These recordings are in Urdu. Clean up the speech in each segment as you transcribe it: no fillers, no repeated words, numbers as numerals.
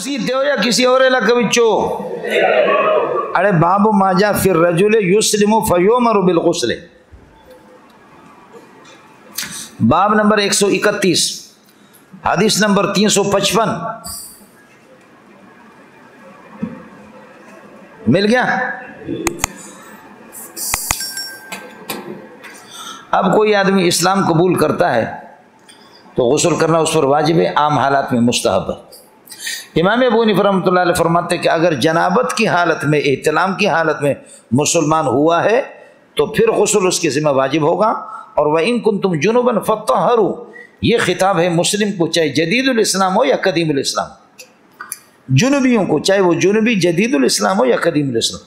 مسیتے ہو یا کسی اور علاقے بچو؟ ارے باب ما جاء فی الرجل یسلم فیؤمر بالغسل، باب نمبر 131 حدیث نمبر 355 مل گیا؟ اب کوئی آدمی اسلام قبول کرتا ہے تو غسل کرنا اس پر واجب ہے، عام حالات میں مستحب ہے۔ امام ابو حنیفہ رحمۃ اللہ علیہ فرماتے ہیں کہ اگر جنابت کی حالت میں، احتلام کی حالت میں مسلمان ہوا ہے تو پھر غسل اس کے ذمہ واجب ہوگا۔ اور وَإِن كُنتُمْ جُنُبًا فَطَّهَّرُوا، یہ خطاب ہے مسلم کو، چاہے جدید الاسلام ہو یا قدیم الاسلام، جنوبیوں کو، چاہے وہ جنوبی جدید الاسلام ہو یا قدیم الاسلام۔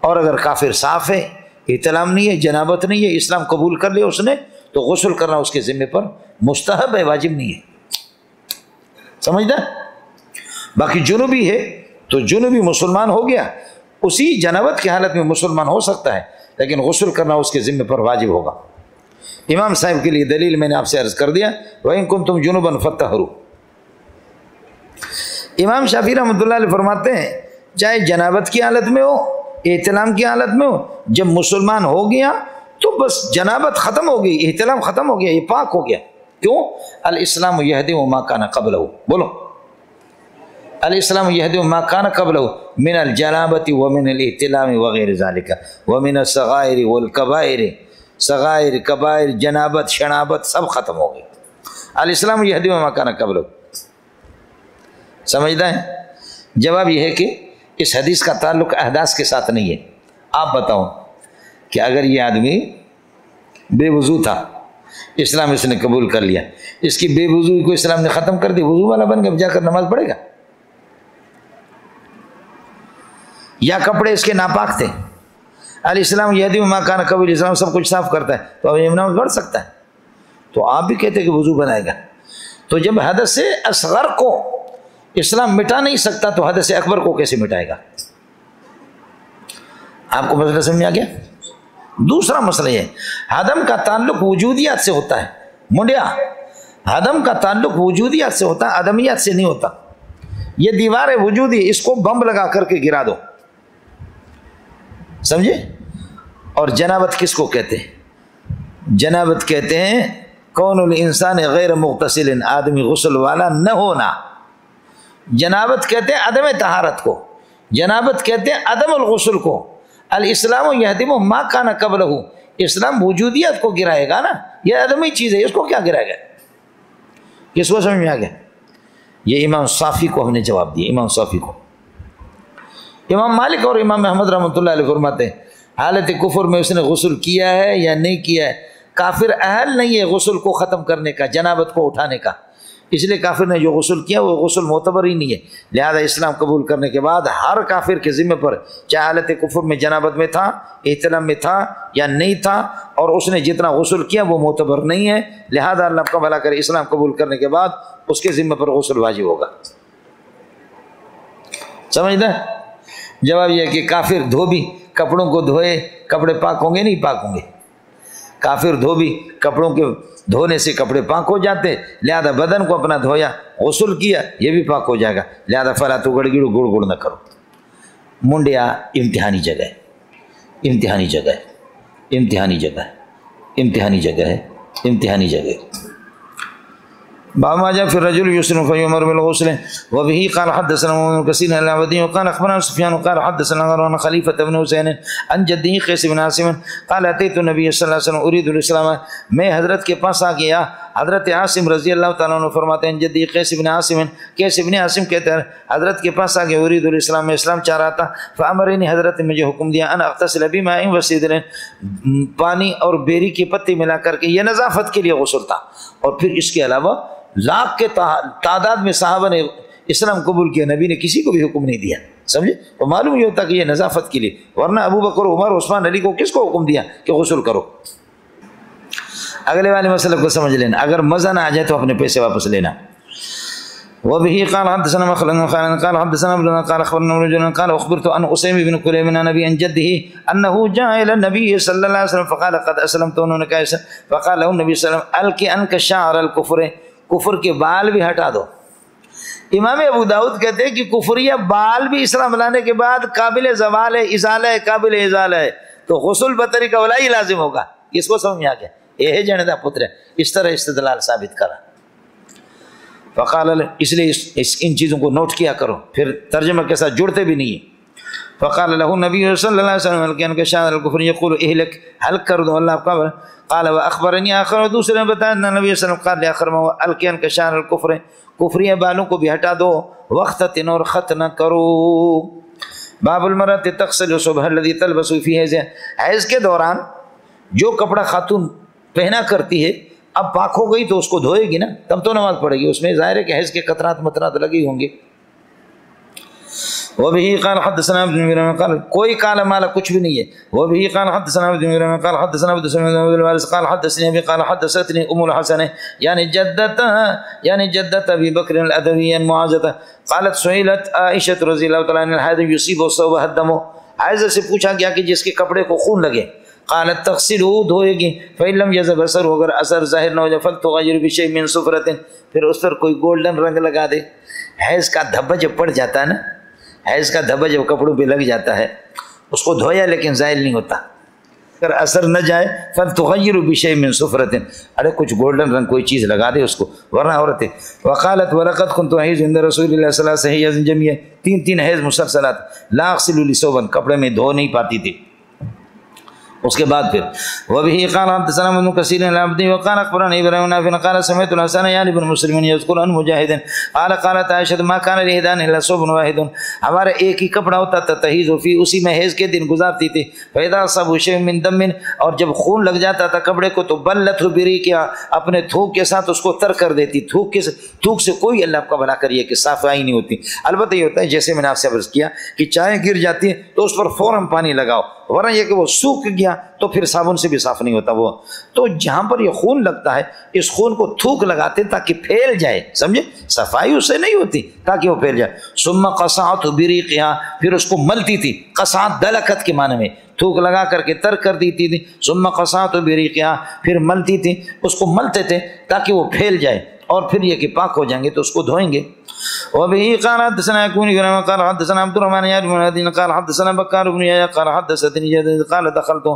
اور اگر کافر صاف ہے، احتلام نہیں ہے، جنابت نہیں ہے، اسلام قبول کر لیا اس نے، تو غسل کرنا اس کے ذمہ پر مستحب ہے، واجب نہیں ہے، سمجھدا؟ باقی جنوبی ہے تو جنوبی مسلمان ہو گیا، اسی جنابت کی حالت میں مسلمان ہو سکتا ہے، لیکن غسل کرنا اس کے ذمہ پر واجب ہوگا۔ امام صاحب کے لیے دلیل میں نے آپ سے عرض کر دیا، وَإِن كُنتُمْ جُنُبًا فَطَّهِّرُوا۔ امام شافعی رحمۃ اللہ علیہ فرماتے ہیں چاہے جنابت کی حالت میں ہو، احتلام کی حالت میں ہو، جب مسلمان ہو گیا تو بس جنابت ختم ہو گئی، احتلام ختم ہو گیا، یہ پاک ہو گیا۔ کیوں؟ الاسلام یہدم ما کان قبلہ، بولو الاسلام یہدم ما کان قبلہ من الجنابۃ ومن الاحتلام وغیر ذالک ومن الصغائر والکبائر، صغائر کبائر جنابت شنابت سب ختم ہو گئی۔ الاسلام یہدم ما کان قبلہ، سمجھتا ہے؟ جواب یہ ہے کہ اس حدیث کا تعلق احداث کے ساتھ نہیں ہے۔ آپ بتاؤ کہ اگر یہ آدمی بے وضو تھا، اسلام اس نے قبول کر لیا، اس کی بے وضوئی کو اسلام نے ختم کر دی، وضو والا بن کے جا کر نماز پڑھے گا؟ یا کپڑے اس کے ناپاک تھے، الاسلام یہدم ما کان قبلہ، اسلام سب کچھ صاف کرتا ہے، تو اب یہ نماز پڑھ سکتا ہے؟ تو آپ بھی کہتے کہ وضو بنائے گا۔ تو جب حدث اصغر کو اسلام مٹا نہیں سکتا تو حدث اکبر کو کیسے مٹائے گا؟ آپ کو مسئلہ سمجھ آ گیا؟ دوسرا مسئلہ یہ، حدم کا تعلق وجودیات سے ہوتا ہے، منڈیا حدم کا تعلق وجودیات سے ہوتا ہے، عدمیات سے نہیں ہوتا۔ یہ دیوار وجودی، اس کو بم لگا کر کے گرا دو، سمجھے؟ اور جنابت کس کو کہتے ہیں؟ جنابت کہتے ہیں کون الانسان غیر مغتسل، آدمی غسل والا نہ ہونا۔ جنابت کہتے ہیں عدم طہارت کو، جنابت کہتے ہیں عدم الغسل کو۔ الاسلام یہدم ما کان قبلہ، اسلام وجودیت کو گرائے گا نا، یہ عدمی چیز ہے، اس کو کیا گرائے گا؟ کس کو سمجھ میں آ گیا؟ یہ امام صافی کو ہم نے جواب دیا، امام صافی کو۔ امام مالک اور امام احمد رحمۃ اللہ علیہ فرماتے ہیں حالت کفر میں اس نے غسل کیا ہے یا نہیں کیا ہے، کافر اہل نہیں ہے غسل کو ختم کرنے کا، جنابت کو اٹھانے کا، اس لیے کافر نے جو غسل کیا وہ غسل معتبر ہی نہیں ہے۔ لہذا اسلام قبول کرنے کے بعد ہر کافر کے ذمہ پر، چاہے حالت کفر میں جنابت میں تھا، احتلام میں تھا یا نہیں تھا، اور اس نے جتنا غسل کیا وہ معتبر نہیں ہے، لہذا اللہ کا بھلا کرے اسلام قبول کرنے کے بعد اس کے ذمہ پر غسل واجب ہوگا۔ سمجھنا؟ جواب یہ ہے کہ کافر دھوبی کپڑوں کو دھوئے، کپڑے پاک ہوں گے نہیں پاک ہوں گے؟ کافر دھوبی کپڑوں کے دھونے سے کپڑے پاک ہو جاتے، لہذا بدن کو اپنا دھویا، غسل کیا، یہ بھی پاک ہو جائے گا، لہذا فلا تو گڑ گڑ گڑ گڑ نہ کرو۔ منڈیا امتحانی جگہ ہے، امتحانی جگہ ہے، امتحانی جگہ ہے، امتحانی جگہ ہے، امتحانی جگہ ہے۔ باب ما جاء في الرجل يسلم فيؤمر بالغسل وبه قال حدثنا ابن كثير العبدي وقال اخبرنا سفيان قال حدثنا غيران خليفة بن حسين عن جده قيس بن عاصم قال اتيت النبي صلى الله عليه وسلم اريد الاسلام، میں حضرت کے پاس آ گیا۔ حضرت عاصم رضی اللہ تعالیٰ عنہ فرماتے ہیں جدی قیس بن عاصم، قیس بن عاصم کہتے ہیں حضرت کے پاس آ گیا، اريد الاسلام، میں اسلام چاہ رہا تھا، فامرني، حضرت نے مجھے حکم دیا ان اغتسل بماء وسدر، پانی اور بیری کی پتی ملا کر کے، یہ نظافت کے لیے غسل تھا، اور پھر اس کے علاوہ لاکھ کے تعداد میں صحابہ نے اسلام قبول کیا، نبی نے کسی کو بھی حکم نہیں دیا، سمجھے؟ تو معلوم یہ ہوتا کہ یہ نظافت کے لیے، ورنہ ابو بکر عمر عثمان علی کو کس کو حکم دیا کہ غسل کرو؟ اگلے والے مسئلے کو سمجھ لینا، اگر مزہ نہ آ جائے تو اپنے پیسے واپس لینا۔ وبه قال حدثنا مخلد قال حدثنا ابن قال اخبرنا رجل قال اخبرت ان اسيم بن كليب بن نبي عن جده انه جاء الى النبي صلى الله عليه وسلم فقال قد اسلمت، انہوں نے کہا، فقال له النبي صلى الله عليه وسلم القي عنك شعر الكفر، کفر کے بال بھی ہٹا دو، امام ابو داؤد کہتے ہیں کہ کفریہ بال بھی اسلام لانے کے بعد قابل زوال ہے، ازالہ ہے، قابل ازالہ ہے، تو غسل بطریقہ ولائی لازم ہوگا. اس کو سمجھ میں آ گیا، یہ ہے جندا پتر ہے. اس طرح استدلال ثابت کرا. فقال، اس لیے ان چیزوں کو نوٹ کیا کرو، پھر ترجمہ کے ساتھ جڑتے بھی نہیں ہیں. فقال له نبی صلی اللہ علیہ وسلم الکین کا شان الکفر یقول اہلک، حلق کر دو اللہ کا. قال واخبرنی آخر، دوسرے نے بتایا نبی صلی اللہ علیہ وسلم قال آخر میں الکین کا شان الکفر، کفری بالوں کو بھی ہٹا دو، وقت اور خط نہ کرو. باب المرأة تغسل صبح الذي تلبس فيه حیض، حیض کے دوران جو کپڑا خاتون پہنا کرتی ہے اب پاک ہو گئی تو اس کو دھوئے گی نا، تب تو نماز پڑھے گی. اس میں ظاہر ہے کہ حیض کے قطرات مطرات لگی ہوں گے. وبه قال حدثنا ابن عمر قال، کوئی قال مالا کچھ بھی نہیں ہے. وبه قال حدثنا ابن عمر قال حدثنا عبد السلام بن الوارث قال حدثني ابي قال حدثتني ام الحسن يعني جدة ابي بكر الادوي معاذة قالت سئلت عائشة رضی اللہ تعالی عنہا الحائض يصيب ثوبها الدم، حائض سے پوچھا گیا کہ جس کے کپڑے کو خون لگے. قالت تغسله، دھوئے گی. فإن لم يذهب اثر، اگر اثر ظاہر نہ ہو جائے فلتغير بشيء من صفرة، پھر اس پر کوئی گولڈن رنگ لگا دے. حیض کا دھبا جب پڑ جاتا ہے نا، حیض کا دھبا جب کپڑوں پہ لگ جاتا ہے اس کو دھویا لیکن زائل نہیں ہوتا، اگر اثر نہ جائے فلتغیر بشیء من صفرۃ، ارے کچھ گولڈن رنگ کوئی چیز لگا دے اس کو، ورنہ عورت ہے. وقالت ولقد كنت احيض عند رسول الله صلی اللہ علیہ وسلم حیض جميع، تین حیض مسلسلات، لا اغسل لثوبا، کپڑے میں دھو نہیں پاتی تھی. اس کے بعد پھر وبه قال حدثنا ابن كثير العبدي وقال اخبرنا ابراهيم بن نافع قال سمعت الحسن يعني بن مسلم يذكر عن مجاهد قال قالت عائشة ما كان لهدان الا ثوب واحد، ہمارا ایک ہی کپڑا ہوتا تھا تحیض فی، اسی میں حیض کے دن گزارتی تھی. فاذا اصاب شيء من دم، اور جب خون لگ جاتا تھا کپڑے کو تو بلت بریقها، اپنے تھوک کے ساتھ اس کو تر کر دیتی. تھوک سے کوئی اللہ کا بھلا کریے کہ صفائی نہیں ہوتی. البتہ یہ ہوتا ہے جیسے میں نے آپ سے عرض کیا کہ چائے گر جاتی ہے تو اس پر فوراً پانی لگاؤ، ورنہ یہ کہ وہ سوکھ گیا تو پھر صابن سے بھی صاف نہیں ہوتا. وہ تو جہاں پر یہ خون لگتا ہے اس خون کو تھوک لگاتے تاکہ پھیل جائے، سمجھے، صفائی اس سے نہیں ہوتی تاکہ وہ پھیل جائے. ثم قصعت بریقها، پھر اس کو ملتی تھی. قصعت دلکت کے معنی میں تھوک لگا کر کے تر کر دیتی تھی. ثم قصعت بریقها، پھر ملتی تھی، اس کو ملتے تھے تاکہ وہ پھیل جائے اور پھر یہ کہ پاک ہو جائیں گے تو اس کو دھوئیں گے. وبه قال حدثنا يكون بن قال حدثنا عبد الرحمن بن الدين قال حدثنا بكار بن يحيى قال حدثتني جد قال دخلت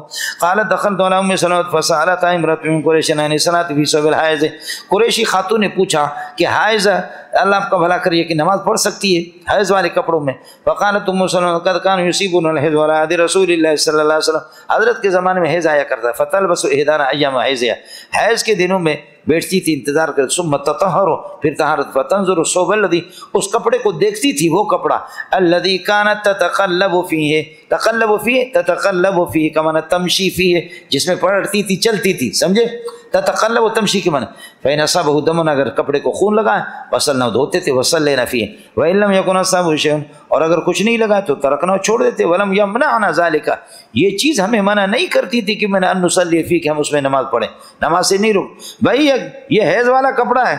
على ام سلمة فسالت امرأة من قريش عن الصلاة في ثوب الحائض، قریشی خاتون نے پوچھا کہ حائض اللہ آپ کا بھلا کریے کہ نماز پڑھ سکتی ہے حیض والے کپڑوں میں. فقالت ام سلمة قد كان يصيبنا الحيض على عهد رسول الله صلی اللہ علیہ وسلم، حضرت کے زمانے میں حیض آیا کرتا. فتلبس احدانا ایام حیضها، حیض کے دنوں میں بیٹھتی تھی انتظار کر. ثم تطہر، پھر طہارت. فتنظر الثوب الذي، اس کپڑے کو دیکھتی تھی، وہ کپڑا الذي كانت تتقلب فيه كما تمشي فيه، جس میں پڑھتی تھی چلتی تھی، سمجھے، تتقلب و تمشی کے معنی. فإن أصابه دم، اگر کپڑے کو خون لگا وصلنا، دھوتے تھے، وصلنا فيه. وإن لم يكن أصابه شيء، اور اگر کچھ نہیں لگا تو ترکنا، چھوڑ دیتے. ولم يمنعنا ذلك، یہ چیز ہمیں منع نہیں کرتی تھی کہ میں نے ان نصلي فيه، کہ ہم اس میں نماز پڑھیں، نماز سے نہیں رک. بھائی یہ حیض والا کپڑا ہے،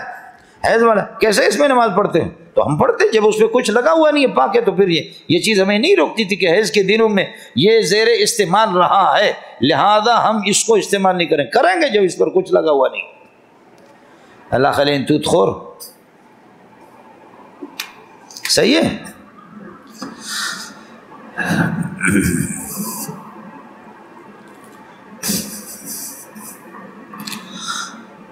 حیض والا کیسے اس میں نماز پڑھتے ہیں؟ تو ہم پڑھتے جب اس پہ کچھ لگا ہوا نہیں ہے، پاک ہے، تو پھر یہ چیز ہمیں نہیں روکتی تھی کہ حیض کے دنوں میں یہ زیر استعمال رہا ہے لہذا ہم اس کو استعمال نہیں کریں گے جب اس پر کچھ لگا ہوا نہیں. اللہ خلین توت خور، صحیح ہے.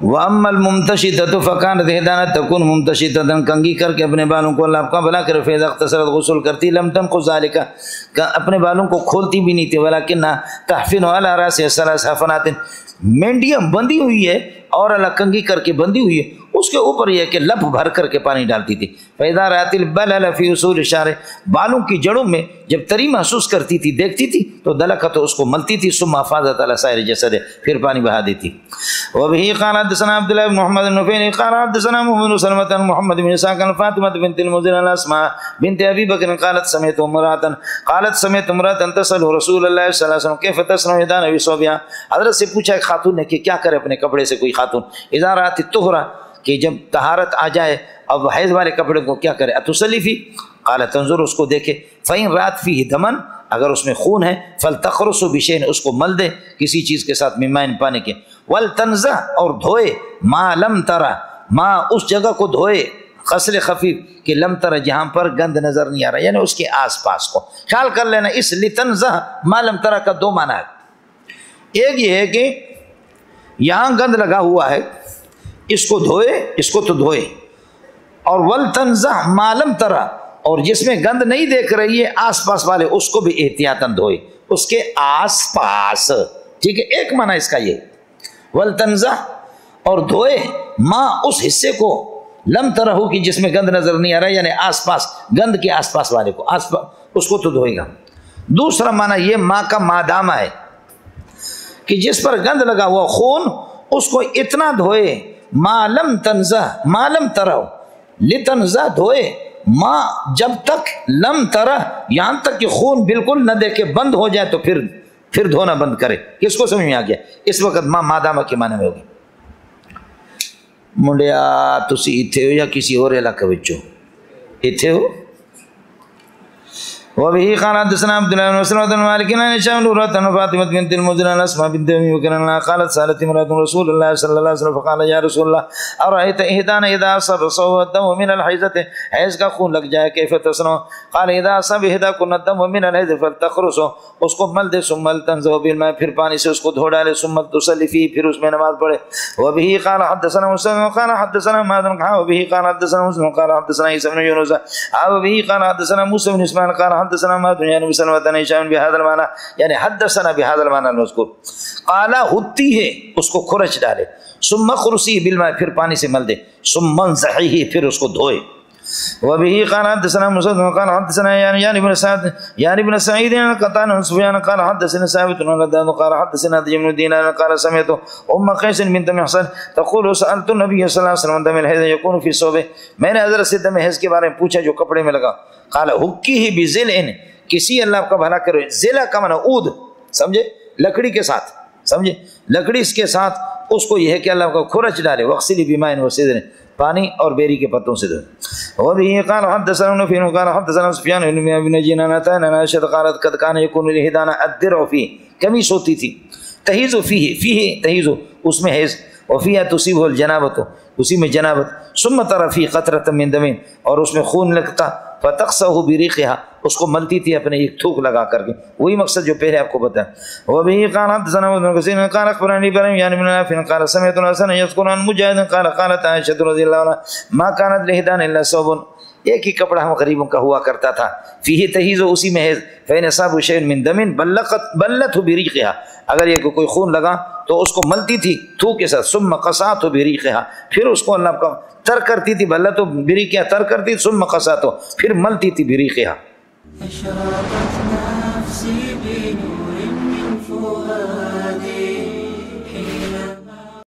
وَأَمَّا الْمُمْتَشِطَةُ فَكَانَتْ إِحْدَانَا تَكُونُ مُمْتَشِطَةً، کنگھی کر کے اپنے بالوں کو اللہ کا بھلا کرے. فَإِذَا اغْتَسَلَتْ، غسل کرتی، لم تنقض ذَلِكَ، اپنے بالوں کو کھولتی بھی نہیں تھی. وَلَكِنَّهَا تَحْفِنُ عَلَى رَأْسِهَا ثَلَاثَ حَفَنَاتٍ، مینڈیاں بندھی ہوئی ہے اور اللہ کنگھی کر کے بندھی ہوئی ہے، اس کے اوپر یہ کہ لپ بھر کر کے پانی ڈالتی تھی. فَإِذَا رَأَتِ الْبَلَلَ فِي أُصُولِ شَعْرِ، بالوں کی جڑوں میں جب تری محسوس کرتی تھی، دیکھتی تھی تو دلکت اس کو ملتی تھی. ثم افاضت علی سائر جسد، پھر پانی بہا دیتی. وبه قال حدثنا عبد الله بن محمد النفيلي قال حدثنا محمد بن سلمة عن محمد بن اسحاق عن فاطمة بنت المنذر عن اسماء بنت ابي بكر قالت سمعت امرأة تسأل رسول الله صلی اللہ علیہ وسلم كيف تصنع يدان في ثوبها، حضرت سے پوچھا ایک خاتون نے کہ کیا کرے اپنے کپڑے سے کوئی خاتون. اذا رأت الطهر، کہ جب طہارت آ جائے اب حیض والے کپڑے کو کیا کرے. اتصلی فی، قال تنظر، اس کو دیکھے. فإن رأت فيه دما، اگر اس میں خون ہے، فلتخرس بشیء، اس کو مل دے کسی چیز کے ساتھ، من ماء، پانی کے. ولتنزع، اور دھوئے، ما لم ترى، ما اس جگہ کو دھوئے، غسل خفیف کہ لم تر جہاں پر گند نظر نہیں آ رہا، یعنی اس کے آس پاس کو خیال کر لینا۔ اس لتنزہ ما لم تر کا دو معنی ہے، ایک یہ ہے کہ یہاں گند لگا ہوا ہے، اس کو دھوئے، اس کو تو دھوئے، اور ولتنزہ ما لم تر، اور جس میں گند نہیں دیکھ رہی ہے آس پاس والے اس کو بھی احتیاطاً دھوئے، اس کے آس پاس، ٹھیک ہے، ایک معنی اس کا یہ ولتنزہ، اور دھوئے ماں اس حصے کو لم ترہو کی جس میں گند نظر نہیں آ رہا، یعنی آس پاس گند کے آس پاس والے کو، آس پاس اس کو تو دھوئے گا۔ دوسرا معنی یہ ماں کا مادامہ ہے کہ جس پر گند لگا ہوا خون اس کو اتنا دھوئے، ما لم تنزہ ما لم ترہو، لتنزہ دھوئے ماں جب تک لم ترہ، یہاں تک کہ خون بالکل نہ دیکھے بند ہو جائے تو پھر دھونا بند کرے۔ کس کو سمجھ میں آ گیا؟ اس وقت ماں مادامہ کے معنی میں ہوگی۔ منڈیا تسی ایتھے ہو یا کسی اور علاقے وچوں؟ ایتھے ہو؟ وبه قال حدثنا عبد الله بن مسلمة بن مالك عن هشام بن عروة عن فاطمة بنت المنذر عن أسماء بنت أبي بكر أنها قالت سألت امرأة رسول الله صلى الله عليه وسلم فقال يا رسول الله أرأيت إحدانا إذا أصاب صوب الدم من الحيضة، حیض کا خون لگ جائے کیف تصنع؟ قال إذا أصاب إحداكن الدم من الحيض فلتخرسه، اس کو مل دے، ثم تنزه بالماء، پھر پانی سے اس کو دھو ڈالے، ثم تصلي فيه، پھر اس میں نماز پڑھے۔ وبه قال حدثنا مسلم قال حدثنا مازن وبه قال حدثنا مسلم قال حدثنا عيسى بن يونس وبه قال حدثنا موسى بن اسماعيل قال حدثنا مازن يعني مسلمة عن هشام بهذا المعنى، يعني حدثنا بهذا المعنى المذكور۔ قال ہوتی ہے، اس کو کھرچ ڈالے، ثم خرسی بالماء، پھر پانی سے مل دے، ثم انزحیہ، پھر اس کو دھوئے۔ وبه قال حدثنا مسدد قال حدثنا يعني بن سعد يعني بن سعيد قال سفيان قال حدثنا ثابت قال حدثنا ابن دينار قال سمعت قيس بنت محصن تقول سألت النبي صلى الله عليه وسلم دم الحيض يكون في ثوبه، میں نے حضرت سے دم حیض کے بارے میں پوچھا جو کپڑے میں لگا۔ قال حکیہ بذلع، کسی اللہ کا بھلا کرے، ذلع کا معنی عود، سمجھے، لکڑی کے ساتھ، سمجھے، لکڑی اس کے ساتھ اس کو یہ ہے کہ اللہ کو کھرچ ڈالے، وغسلی بماء وسدر، پانی اور بیری کے پتوں سے دھوئے۔ وبه قال حدثنا نفيع قال حدثنا سفيان بن جنان عن عائشة قالت قد كان يكون لهدانا الدرع فيه، قمیص ہوتی تھی، تحیض فيه تحیض، اس میں حیض، وفيها تصيبه الجنابة، اسی میں جنابت، ثم ترى فيه قطرة من دم، اور اس میں خون لگتا، فتقصه بريقها، اس کو ملتی تھی اپنے ایک تھوک لگا کر کے، وہی مقصد جو پہلے آپ کو بتایا۔ وبه قال حدثنا ابن كثير قال اخبرني ابراهيم يعني بن نافع قال سمعت الحسن يذكر عن مجاهد قال قالت عائشة رضي الله عنها ما كانت لهدان الا ثوب، ایک ہی کپڑا ہم غریبوں کا ہوا کرتا تھا، فيه تحیض، اسی میں حیض، فإن أصابه شيء من دم بلته بريقها، اگر یہ کوئی خون لگا تو اس کو ملتی تھی تھوک کے ساتھ، ثم قصعته بريقها، پھر اس کو اللہ کا تر کرتی تھی، بلته بريقها تر کرتی، ثم قصعته، پھر ملتی تھی بريقها۔